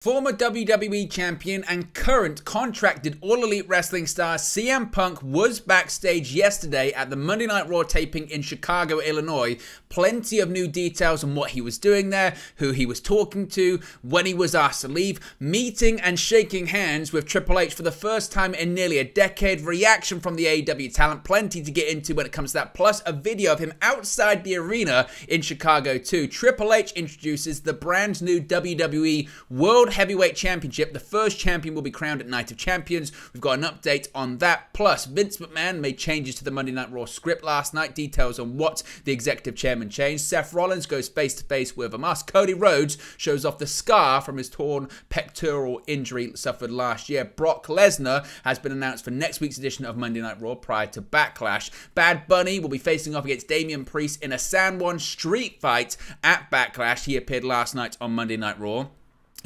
Former WWE Champion and current contracted All Elite Wrestling star CM Punk was backstage yesterday at the Monday Night Raw taping in Chicago, Illinois. Plenty of new details on what he was doing there, who he was talking to, when he was asked to leave, meeting and shaking hands with Triple H for the first time in nearly a decade, reaction from the AEW talent, plenty to get into when it comes to that, plus a video of him outside the arena in Chicago too. Triple H introduces the brand new WWE World Heavyweight Championship. The first champion will be crowned at Night of Champions. We've got an update on that. Plus, Vince McMahon made changes to the Monday Night Raw script last night. Details on what the executive chairman changed. Seth Rollins goes face-to-face with a mask. Cody Rhodes shows off the scar from his torn pectoral injury suffered last year. Brock Lesnar has been announced for next week's edition of Monday Night Raw prior to Backlash. Bad Bunny will be facing off against Damian Priest in a San Juan street fight at Backlash. He appeared last night on Monday Night Raw.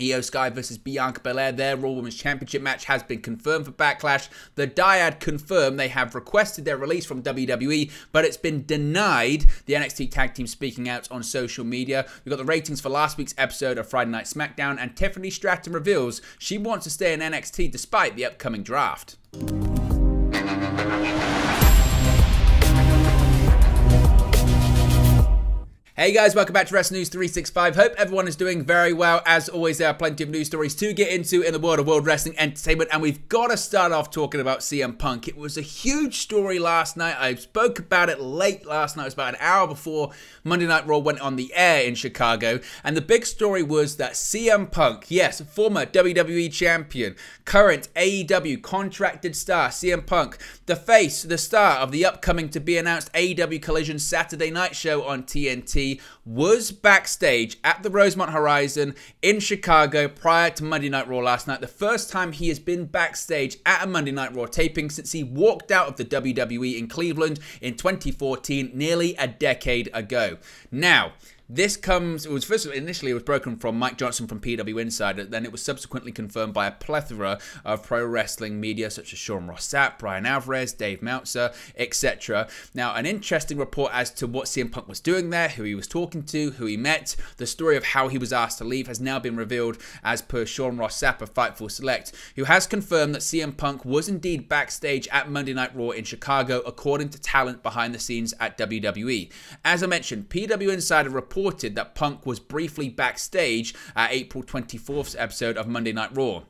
Io Sky versus Bianca Belair, their Raw Women's Championship match has been confirmed for Backlash. The Dyad confirmed they have requested their release from WWE, but it's been denied. The NXT Tag Team speaking out on social media. We've got the ratings for last week's episode of Friday Night SmackDown, and Tiffany Stratton reveals she wants to stay in NXT despite the upcoming draft. Hey guys, welcome back to Wrestling News 365. Hope everyone is doing very well. As always, there are plenty of news stories to get into in the world of World Wrestling Entertainment, and we've got to start off talking about CM Punk. It was a huge story last night. I spoke about it late last night. It was about an hour before Monday Night Raw went on the air in Chicago, and the big story was that CM Punk, yes, former WWE Champion, current AEW contracted star, CM Punk, the face, the star of the upcoming to be announced AEW Collision Saturday Night Show on TNT, was backstage at the Rosemont Horizon in Chicago prior to Monday Night Raw last night. The first time he has been backstage at a Monday Night Raw taping since he walked out of the WWE in Cleveland in 2014, nearly a decade ago. Now, this comes, initially it was broken from Mike Johnson from PW Insider, then it was subsequently confirmed by a plethora of pro wrestling media such as Sean Ross Sapp, Brian Alvarez, Dave Meltzer, etc. Now, an interesting report as to what CM Punk was doing there, who he was talking to, who he met, the story of how he was asked to leave has now been revealed as per Sean Ross Sapp of Fightful Select, who has confirmed that CM Punk was indeed backstage at Monday Night Raw in Chicago, according to talent behind the scenes at WWE. As I mentioned, PW Insider reported that Punk was briefly backstage at April 24th's episode of Monday Night Raw.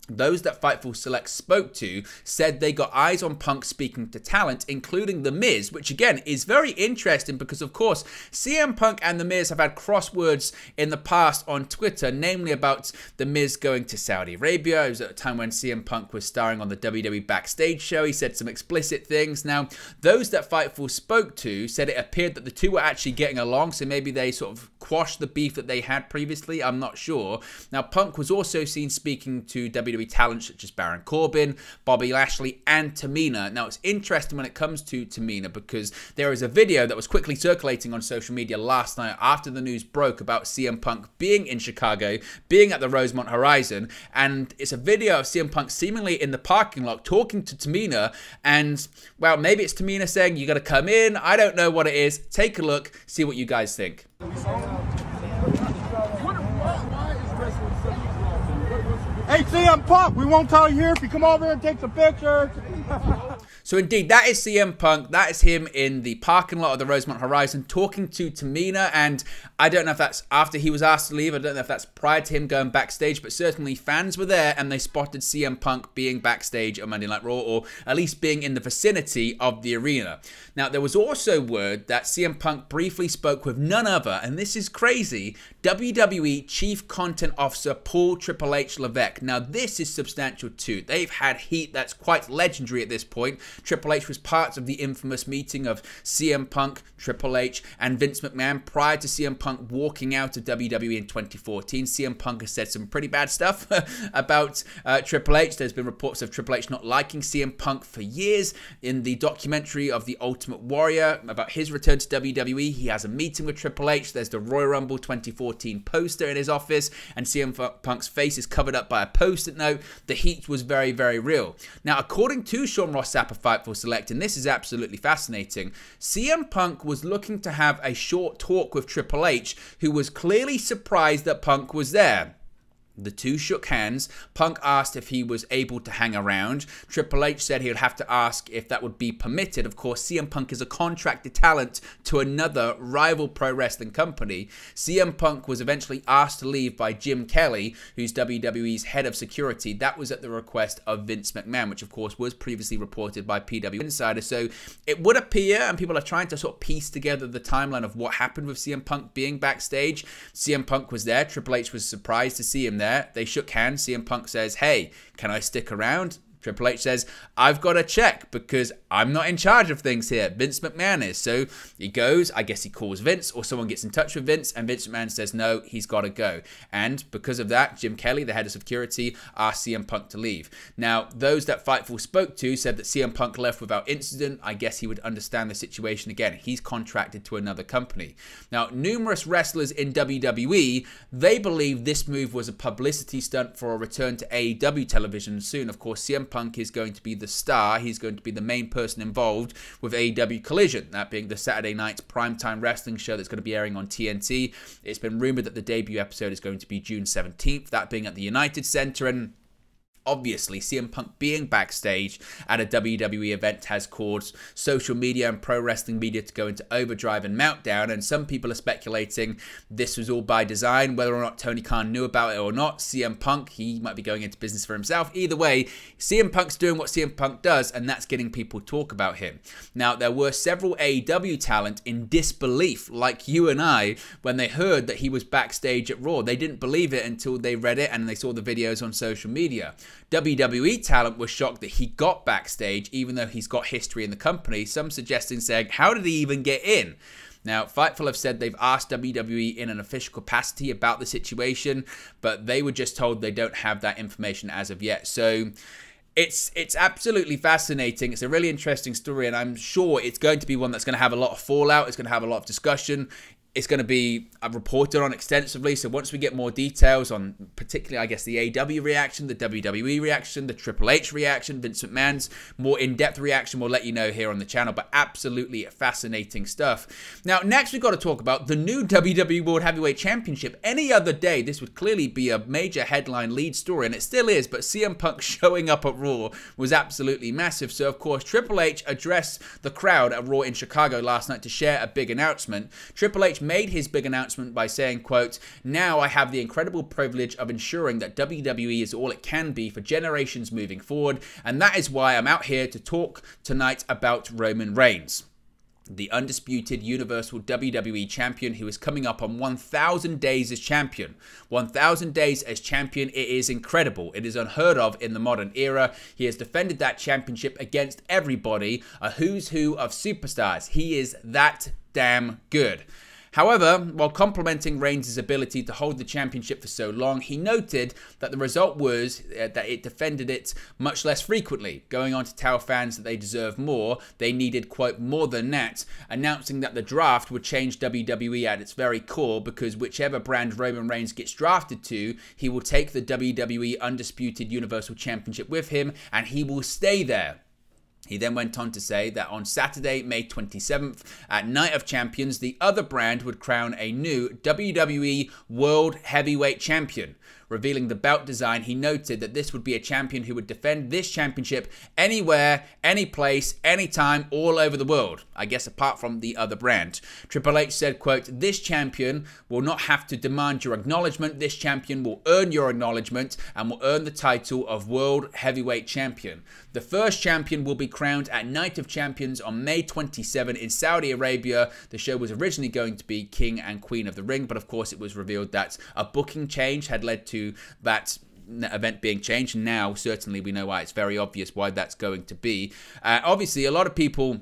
Those that Fightful Select spoke to said they got eyes on Punk speaking to talent, including The Miz, which again is very interesting because, of course, CM Punk and The Miz have had crosswords in the past on Twitter, namely about The Miz going to Saudi Arabia. It was at a time when CM Punk was starring on the WWE Backstage show. He said some explicit things. Now, those that Fightful spoke to said it appeared that the two were actually getting along, so maybe they sort of quashed the beef that they had previously. I'm not sure. Now, Punk was also seen speaking to WWE talent such as Baron Corbin, Bobby Lashley, and Tamina. Now, it's interesting when it comes to Tamina because there is a video that was quickly circulating on social media last night after the news broke about CM Punk being in Chicago, being at the Rosemont Horizon, and it's a video of CM Punk seemingly in the parking lot talking to Tamina, and, well, maybe it's Tamina saying, you got to come in, I don't know what it is. Take a look, see what you guys think. Hey, CM Punk, we won't tell you here if you come over here and take some pictures. So indeed, that is CM Punk. That is him in the parking lot of the Rosemont Horizon talking to Tamina. And I don't know if that's after he was asked to leave. I don't know if that's prior to him going backstage. But certainly fans were there and they spotted CM Punk being backstage at Monday Night Raw, or at least being in the vicinity of the arena. Now, there was also word that CM Punk briefly spoke with none other, and this is crazy, WWE Chief Content Officer Paul Triple H Levesque. Now, this is substantial too. They've had heat that's quite legendary at this point. Triple H was part of the infamous meeting of CM Punk, Triple H, and Vince McMahon prior to CM Punk walking out of WWE in 2014. CM Punk has said some pretty bad stuff about Triple H. There's been reports of Triple H not liking CM Punk for years. In the documentary of The Ultimate Warrior about his return to WWE, he has a meeting with Triple H. There's the Royal Rumble 2014 poster in his office, and CM Punk's face is covered up by a post-it note. The heat was very, very real. Now, according to Sean Ross Sapp of Fightful Select, and this is absolutely fascinating, CM Punk was looking to have a short talk with Triple H, who was clearly surprised that Punk was there. The two shook hands. Punk asked if he was able to hang around. Triple H said he would have to ask if that would be permitted. Of course, CM Punk is a contracted talent to another rival pro wrestling company. CM Punk was eventually asked to leave by Jim Kelly, who's WWE's head of security. That was at the request of Vince McMahon, which of course was previously reported by PW Insider. So it would appear, and people are trying to sort of piece together the timeline of what happened with CM Punk being backstage. CM Punk was there. Triple H was surprised to see him there. They shook hands. CM Punk says, "Hey, can I stick around?" Triple H says, "I've got to check because I'm not in charge of things here. Vince McMahon is." So he goes, I guess he calls Vince or someone gets in touch with Vince, and Vince McMahon says, no, he's got to go. And because of that, Jim Kelly, the head of security, asked CM Punk to leave. Now, those that Fightful spoke to said that CM Punk left without incident. I guess he would understand the situation again. He's contracted to another company. Now, numerous wrestlers in WWE, they believe this move was a publicity stunt for a return to AEW television soon. Of course, CM Punk is going to be the star. He's going to be the main person involved with AEW Collision, that being the Saturday night primetime wrestling show that's going to be airing on TNT. It's been rumored that the debut episode is going to be June 17th, that being at the United Center. And obviously, CM Punk being backstage at a WWE event has caused social media and pro wrestling media to go into overdrive and meltdown, and some people are speculating this was all by design. Whether or not Tony Khan knew about it or not, CM Punk, he might be going into business for himself. Either way, CM Punk's doing what CM Punk does, and that's getting people talk about him. Now, there were several AEW talent in disbelief, like you and I, when they heard that he was backstage at Raw. They didn't believe it until they read it and they saw the videos on social media. WWE talent was shocked that he got backstage, even though he's got history in the company, some suggesting saying, how did he even get in? Now, Fightful have said they've asked WWE in an official capacity about the situation, but they were just told they don't have that information as of yet. So it's absolutely fascinating. It's a really interesting story, and I'm sure it's going to be one that's going to have a lot of fallout. It's going to have a lot of discussion. It's going to be reported on extensively, so once we get more details on particularly, I guess, the AEW reaction, the WWE reaction, the Triple H reaction, Vince McMahon's more in-depth reaction, we'll let you know here on the channel, but absolutely fascinating stuff. Now, next we've got to talk about the new WWE World Heavyweight Championship. Any other day, this would clearly be a major headline lead story, and it still is, but CM Punk showing up at Raw was absolutely massive. So, of course, Triple H addressed the crowd at Raw in Chicago last night to share a big announcement. Triple H made his big announcement by saying, quote, "Now I have the incredible privilege of ensuring that WWE is all it can be for generations moving forward, and that is why I'm out here to talk tonight about Roman Reigns, the undisputed Universal WWE Champion who is coming up on 1,000 days as champion. 1,000 days as champion, it is incredible. It is unheard of in the modern era. He has defended that championship against everybody, a who's who of superstars. He is that damn good." However, while complimenting Reigns' ability to hold the championship for so long, he noted that the result was that it defended it much less frequently, going on to tell fans that they deserve more. They needed, quote, more than that, announcing that the draft would change WWE at its very core because whichever brand Roman Reigns gets drafted to, he will take the WWE Undisputed Universal Championship with him and he will stay there. He then went on to say that on Saturday, May 27th, at Night of Champions, the other brand would crown a new WWE World Heavyweight Champion. Revealing the belt design, he noted that this would be a champion who would defend this championship anywhere, any place, anytime, all over the world. I guess apart from the other brand. Triple H said, quote, "This champion will not have to demand your acknowledgement. This champion will earn your acknowledgement and will earn the title of World Heavyweight Champion. The first champion will be crowned at Night of Champions on May 27 in Saudi Arabia. The show was originally going to be King and Queen of the Ring, but of course it was revealed that a booking change had led to that event being changed. Now, certainly, we know why. It's very obvious why that's going to be. Obviously, a lot of people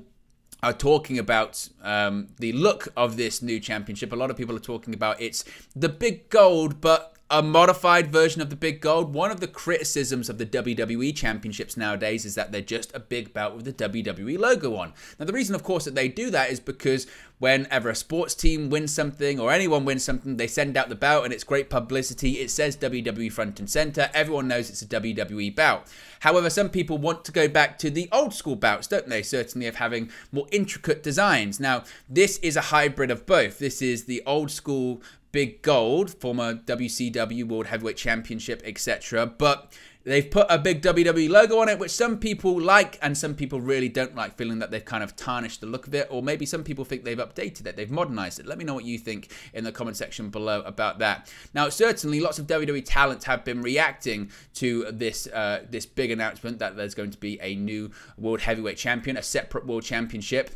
are talking about the look of this new championship. A lot of people are talking about it's the big gold, but a modified version of the big gold. One of the criticisms of the WWE championships nowadays is that they're just a big belt with the WWE logo on. Now, the reason, of course, that they do that is because whenever a sports team wins something or anyone wins something, they send out the belt and it's great publicity. It says WWE front and center. Everyone knows it's a WWE belt. However, some people want to go back to the old school belts, don't they? Certainly of having more intricate designs. Now, this is a hybrid of both. This is the old school big gold, former WCW World Heavyweight Championship, etc. But they've put a big WWE logo on it, which some people like and some people really don't like, feeling that they've kind of tarnished the look of it, or maybe some people think they've updated it, they've modernized it. Let me know what you think in the comment section below about that. Now, certainly lots of WWE talent have been reacting to this this big announcement that there's going to be a new World Heavyweight Champion, a separate World Championship,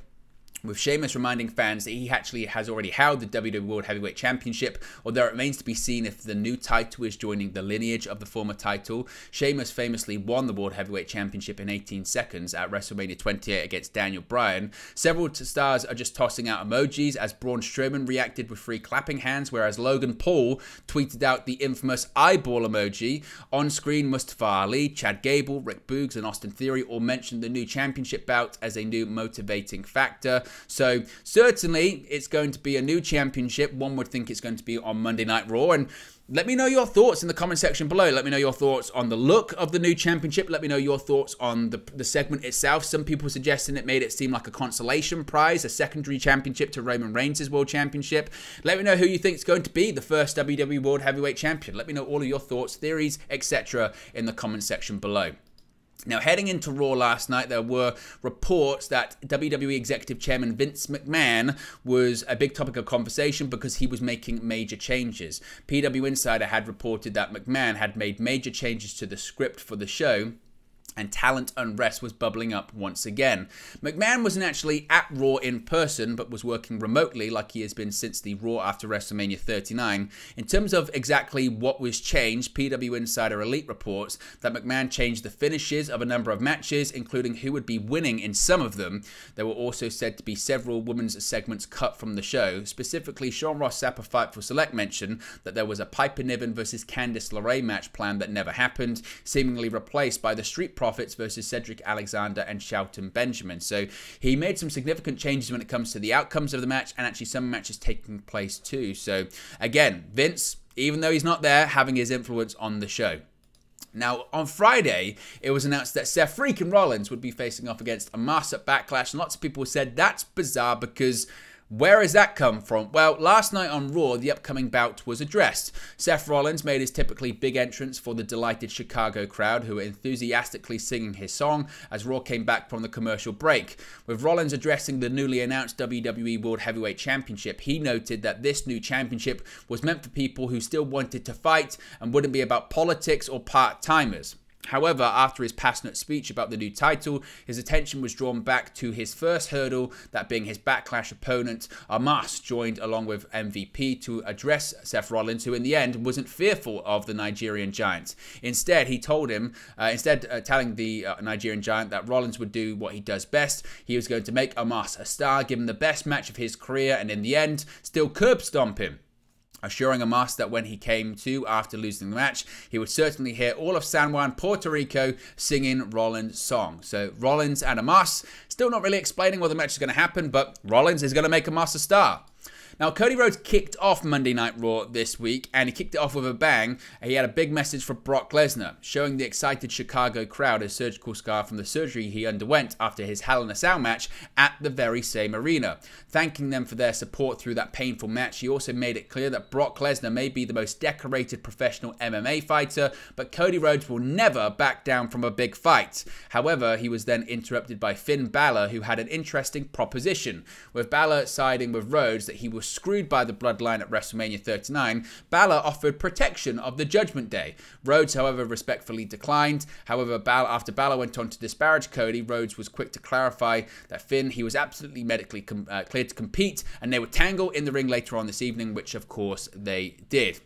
with Sheamus reminding fans that he actually has already held the WWE World Heavyweight Championship, although it remains to be seen if the new title is joining the lineage of the former title. Sheamus famously won the World Heavyweight Championship in 18 seconds at WrestleMania 28 against Daniel Bryan. Several stars are just tossing out emojis as Braun Strowman reacted with 3 clapping hands, whereas Logan Paul tweeted out the infamous eyeball emoji. On screen, Mustafa Ali, Chad Gable, Rick Boogs, and Austin Theory all mentioned the new championship bout as a new motivating factor. So certainly it's going to be a new championship. One would think it's going to be on Monday Night Raw. And let me know your thoughts in the comment section below. Let me know your thoughts on the look of the new championship. Let me know your thoughts on the segment itself. Some people suggesting it made it seem like a consolation prize, a secondary championship to Roman Reigns' World Championship. Let me know who you think is going to be the first WWE World Heavyweight Champion. Let me know all of your thoughts, theories, etc. in the comment section below. Now, heading into Raw last night, there were reports that WWE Executive Chairman Vince McMahon was a big topic of conversation because he was making major changes. PW Insider had reported that McMahon had made major changes to the script for the show, and talent unrest was bubbling up once again. McMahon wasn't actually at Raw in person, but was working remotely like he has been since the Raw after WrestleMania 39. In terms of exactly what was changed, PW Insider Elite reports that McMahon changed the finishes of a number of matches, including who would be winning in some of them. There were also said to be several women's segments cut from the show. Specifically, Sean Ross Sapp of Fightful Select mentioned that there was a Piper Niven versus Candice LeRae match planned that never happened, seemingly replaced by the Street Profits versus Cedric Alexander and Shelton Benjamin. So he made some significant changes when it comes to the outcomes of the match, and actually some matches taking place too. So again, Vince, even though he's not there, having his influence on the show. Now, on Friday, it was announced that Seth freaking Rollins would be facing off against Omos at Backlash, and lots of people said that's bizarre because where has that come from? Well, last night on Raw, the upcoming bout was addressed. Seth Rollins made his typically big entrance for the delighted Chicago crowd, who were enthusiastically singing his song as Raw came back from the commercial break. With Rollins addressing the newly announced WWE World Heavyweight Championship, he noted that this new championship was meant for people who still wanted to fight and wouldn't be about politics or part-timers. However, after his passionate speech about the new title, his attention was drawn back to his first hurdle, that being his Backlash opponent. Omos joined along with MVP to address Seth Rollins, who in the end wasn't fearful of the Nigerian Giant. Instead, he told him, telling the Nigerian Giant that Rollins would do what he does best. He was going to make Omos a star, give him the best match of his career, and in the end, still curb stomp him, assuring Omos that when he came to after losing the match, he would certainly hear all of San Juan, Puerto Rico singing Rollins' song. So Rollins and Omos still not really explaining what the match is going to happen, but Rollins is going to make Omos a star. Now, Cody Rhodes kicked off Monday Night Raw this week, and he kicked it off with a bang. He had a big message for Brock Lesnar, showing the excited Chicago crowd a surgical scar from the surgery he underwent after his Hell in a Cell match at the very same arena. Thanking them for their support through that painful match, he also made it clear that Brock Lesnar may be the most decorated professional MMA fighter, but Cody Rhodes will never back down from a big fight. However, he was then interrupted by Finn Balor, who had an interesting proposition. With Balor siding with Rhodes that he was screwed by the bloodline at WrestleMania 39, Balor offered protection of the Judgment Day. Rhodes, however, respectfully declined. However, after Balor went on to disparage Cody, Rhodes was quick to clarify that Finn, he was absolutely medically cleared to compete, and they would tangle in the ring later on this evening, which of course they did.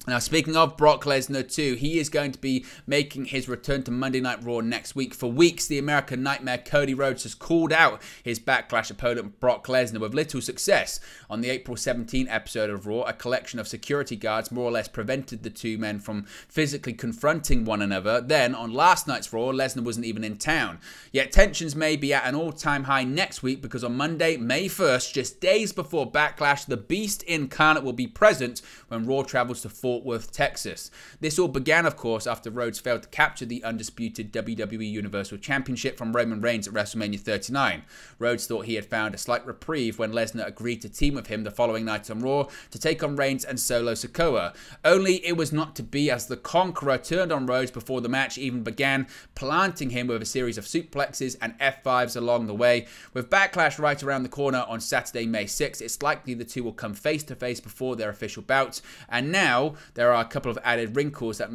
Now, speaking of Brock Lesnar too, he is going to be making his return to Monday Night Raw next week. For weeks, the American Nightmare Cody Rhodes has called out his Backlash opponent Brock Lesnar with little success. On the April 17 episode of Raw, a collection of security guards more or less prevented the two men from physically confronting one another. Then, on last night's Raw, Lesnar wasn't even in town. Yet tensions may be at an all-time high next week because on Monday, May 1st, just days before Backlash, the Beast incarnate will be present when Raw travels to Fort Fort Worth, Texas. This all began, of course, after Rhodes failed to capture the undisputed WWE Universal Championship from Roman Reigns at WrestleMania 39. Rhodes thought he had found a slight reprieve when Lesnar agreed to team with him the following night on Raw to take on Reigns and Solo Sikoa. Only it was not to be, as the Conqueror turned on Rhodes before the match even began, planting him with a series of suplexes and F5s along the way. With Backlash right around the corner on Saturday, May 6th, it's likely the two will come face to face before their official bout. And now there are a couple of added wrinkles that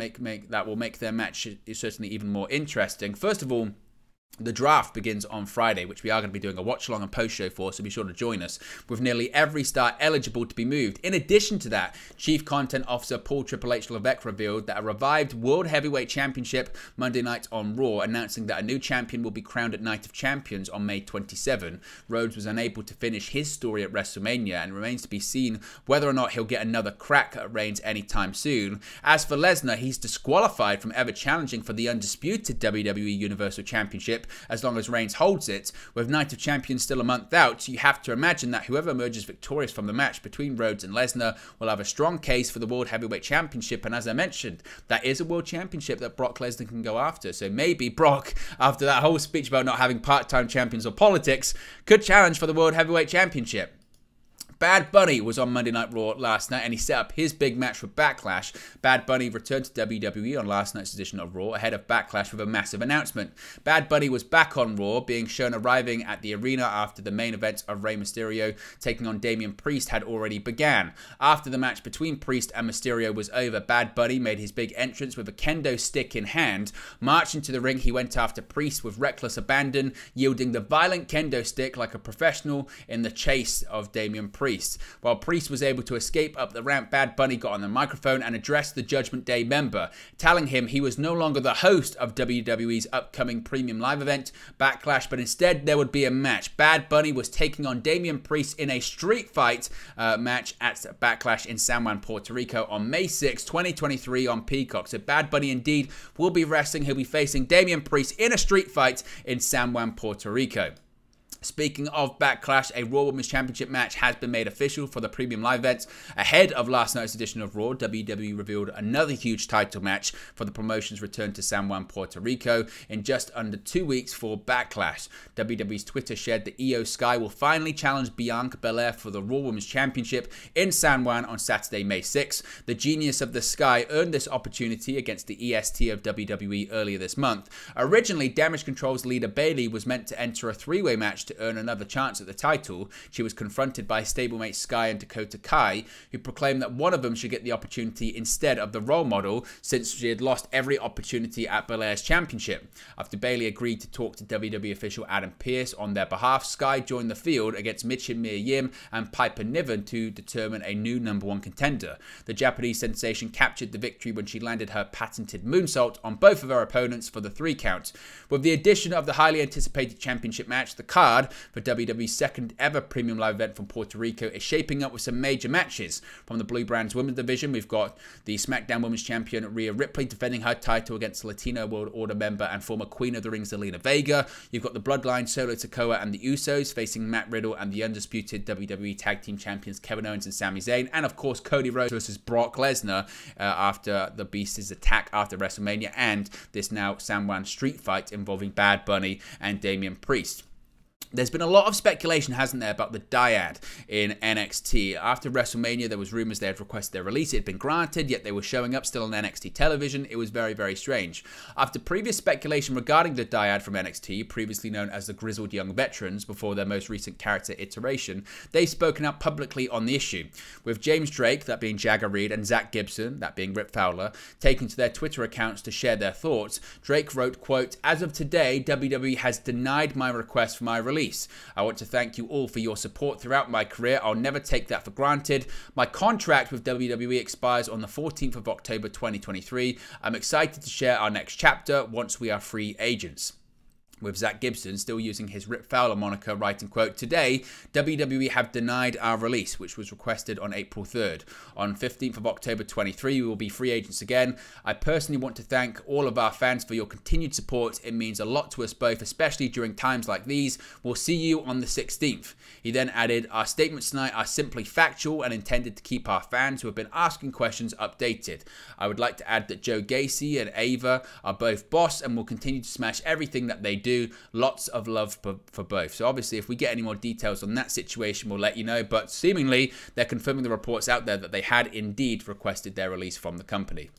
will make their match certainly even more interesting. First of all, the draft begins on Friday, which we are going to be doing a watch-along and post-show for, so be sure to join us, with nearly every star eligible to be moved. In addition to that, Chief Content Officer Paul Triple H Levesque revealed that a revived World Heavyweight Championship Monday night on Raw, announcing that a new champion will be crowned at Night of Champions on May 27. Rhodes was unable to finish his story at WrestleMania, and remains to be seen whether or not he'll get another crack at Reigns anytime soon. As for Lesnar, he's disqualified from ever challenging for the undisputed WWE Universal Championship as long as Reigns holds it. With Night of Champions still a month out, you have to imagine that whoever emerges victorious from the match between Rhodes and Lesnar will have a strong case for the World Heavyweight Championship, and as I mentioned, that is a World Championship that Brock Lesnar can go after. So maybe Brock, after that whole speech about not having part-time champions or politics, could challenge for the World Heavyweight Championship. Bad Bunny was on Monday Night Raw last night, and he set up his big match for Backlash. Bad Bunny returned to WWE on last night's edition of Raw ahead of Backlash with a massive announcement. Bad Bunny was back on Raw, being shown arriving at the arena after the main event of Rey Mysterio taking on Damian Priest had already began. After the match between Priest and Mysterio was over, Bad Bunny made his big entrance with a kendo stick in hand. Marching to the ring, he went after Priest with reckless abandon, yielding the violent kendo stick like a professional in the chase of Damian Priest. While Priest was able to escape up the ramp, Bad Bunny got on the microphone and addressed the Judgment Day member, telling him he was no longer the host of WWE's upcoming premium live event, Backlash, but instead there would be a match. Bad Bunny was taking on Damian Priest in a street fight match at Backlash in San Juan, Puerto Rico on May 6, 2023 on Peacock. So Bad Bunny indeed will be wrestling. He'll be facing Damian Priest in a street fight in San Juan, Puerto Rico. Speaking of Backlash, a Raw Women's Championship match has been made official for the premium live events. Ahead of last night's edition of Raw, WWE revealed another huge title match for the promotion's return to San Juan, Puerto Rico in just under 2 weeks for Backlash. WWE's Twitter shared that Io Sky will finally challenge Bianca Belair for the Raw Women's Championship in San Juan on Saturday, May 6. The genius of the Sky earned this opportunity against the EST of WWE earlier this month. Originally, Damage Control's leader Bayley was meant to enter a three-way match to earn another chance at the title. She was confronted by stablemate Sky and Dakota Kai, who proclaimed that one of them should get the opportunity instead of the role model, since she had lost every opportunity at Belair's championship. After Bayley agreed to talk to WWE official Adam Pearce on their behalf, Sky joined the field against Michin Mia Yim and Piper Niven to determine a new #1 contender. The Japanese sensation captured the victory when she landed her patented moonsault on both of her opponents for the 3 count. With the addition of the highly anticipated championship match, the card for WWE's second ever premium live event from Puerto Rico is shaping up with some major matches. From the Blue Brands Women's Division, we've got the SmackDown Women's Champion Rhea Ripley defending her title against Latino World Order member and former Queen of the Ring Zelina Vega. You've got the Bloodline, Solo Sikoa and the Usos facing Matt Riddle and the undisputed WWE Tag Team Champions Kevin Owens and Sami Zayn. And of course, Cody Rhodes versus Brock Lesnar after the Beast's attack after WrestleMania, and this now San Juan street fight involving Bad Bunny and Damian Priest. There's been a lot of speculation, hasn't there, about the dyad in NXT. After WrestleMania, there was rumors they had requested their release. It had been granted, yet they were showing up still on NXT television. It was very, very strange. After previous speculation regarding the dyad from NXT, previously known as the Grizzled Young Veterans, before their most recent character iteration, they've spoken out publicly on the issue. With James Drake, that being Jagger Reed, and Zach Gibson, that being Rip Fowler, taking to their Twitter accounts to share their thoughts, Drake wrote, quote, "As of today, WWE has denied my request for my release. I want to thank you all for your support throughout my career. I'll never take that for granted. My contract with WWE expires on the 14th of October 2023. I'm excited to share our next chapter once we are free agents." with Zach Gibson still using his Rip Fowler moniker, writing, quote, "Today, WWE have denied our release, which was requested on April 3rd. On 15th of October 23, we will be free agents again. I personally want to thank all of our fans for your continued support. It means a lot to us both, especially during times like these. We'll see you on the 16th. He then added, "Our statements tonight are simply factual and intended to keep our fans who have been asking questions updated. I would like to add that Joe Gacy and Ava are both boss and will continue to smash everything that they do. Lots of love for both." So obviously, if we get any more details on that situation, we'll let you know. But seemingly, they're confirming the reports out there that they had indeed requested their release from the company.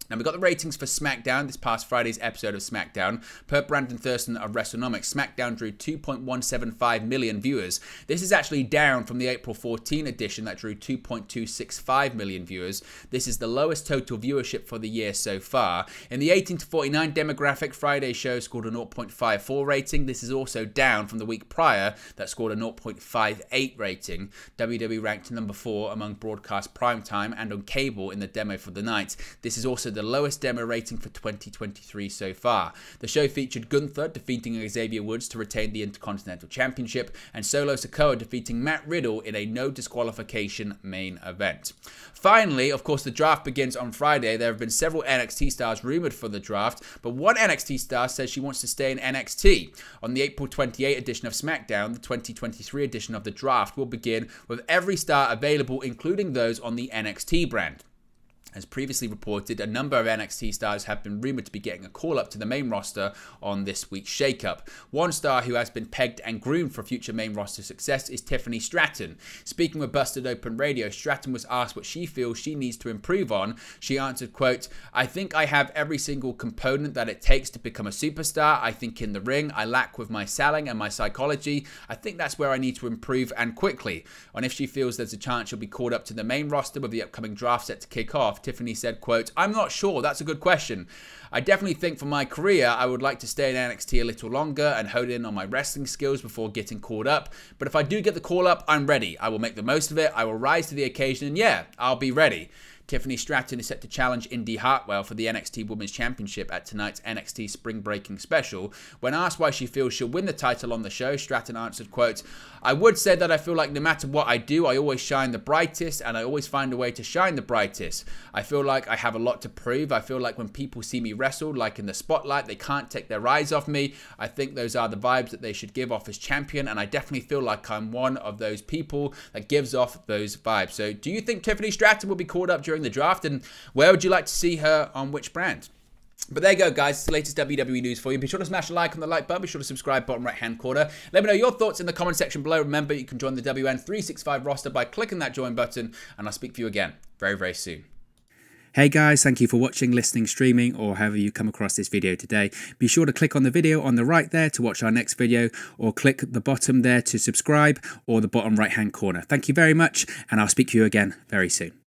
Now, we got the ratings for SmackDown, this past Friday's episode of SmackDown. Per Brandon Thurston of WrestleNomics, SmackDown drew 2.175 million viewers. This is actually down from the April 14 edition that drew 2.265 million viewers. This is the lowest total viewership for the year so far. In the 18 to 49 demographic, Friday's show scored a 0.54 rating. This is also down from the week prior that scored a 0.58 rating. WWE ranked number 4 among broadcast primetime and on cable in the demo for the night. This is also the lowest demo rating for 2023 so far. The show featured Gunther defeating Xavier Woods to retain the Intercontinental Championship, and Solo Sikoa defeating Matt Riddle in a no disqualification main event. Finally, of course, the draft begins on Friday. There have been several NXT stars rumored for the draft, but one NXT star says she wants to stay in NXT. On the April 28 edition of SmackDown, the 2023 edition of the draft will begin with every star available, including those on the NXT brand. As previously reported, a number of NXT stars have been rumoured to be getting a call-up to the main roster on this week's shake-up. One star who has been pegged and groomed for future main roster success is Tiffany Stratton. Speaking with Busted Open Radio, Stratton was asked what she feels she needs to improve on. She answered, quote, "I think I have every single component that it takes to become a superstar. I think in the ring, I lack with my selling and my psychology. I think that's where I need to improve, and quickly." On if she feels there's a chance she'll be called up to the main roster with the upcoming draft set to kick off, Tiffany said, quote, "I'm not sure. That's a good question. I definitely think for my career, I would like to stay in NXT a little longer and hone in on my wrestling skills before getting called up. But if I do get the call up, I'm ready. I will make the most of it. I will rise to the occasion, and yeah, I'll be ready." Tiffany Stratton is set to challenge Indy Hartwell for the NXT Women's Championship at tonight's NXT Spring Breaking Special. When asked why she feels she'll win the title on the show, Stratton answered, quote, "I would say that I feel like no matter what I do, I always shine the brightest, and I always find a way to shine the brightest. I feel like I have a lot to prove. I feel like when people see me wrestle, like in the spotlight, they can't take their eyes off me. I think those are the vibes that they should give off as champion, and I definitely feel like I'm one of those people that gives off those vibes." So do you think Tiffany Stratton will be called up during the draft, and where would you like to see her on which brand? But there you go, guys. It's the latest WWE news for you. Be sure to smash a like on the like button. Be sure to subscribe, bottom right-hand corner. Let me know your thoughts in the comment section below. Remember, you can join the WN365 roster by clicking that join button, and I'll speak to you again very, very soon. Hey guys, thank you for watching, listening, streaming, or however you come across this video today. Be sure to click on the video on the right there to watch our next video, or click the bottom there to subscribe, or the bottom right-hand corner. Thank you very much, and I'll speak to you again very soon.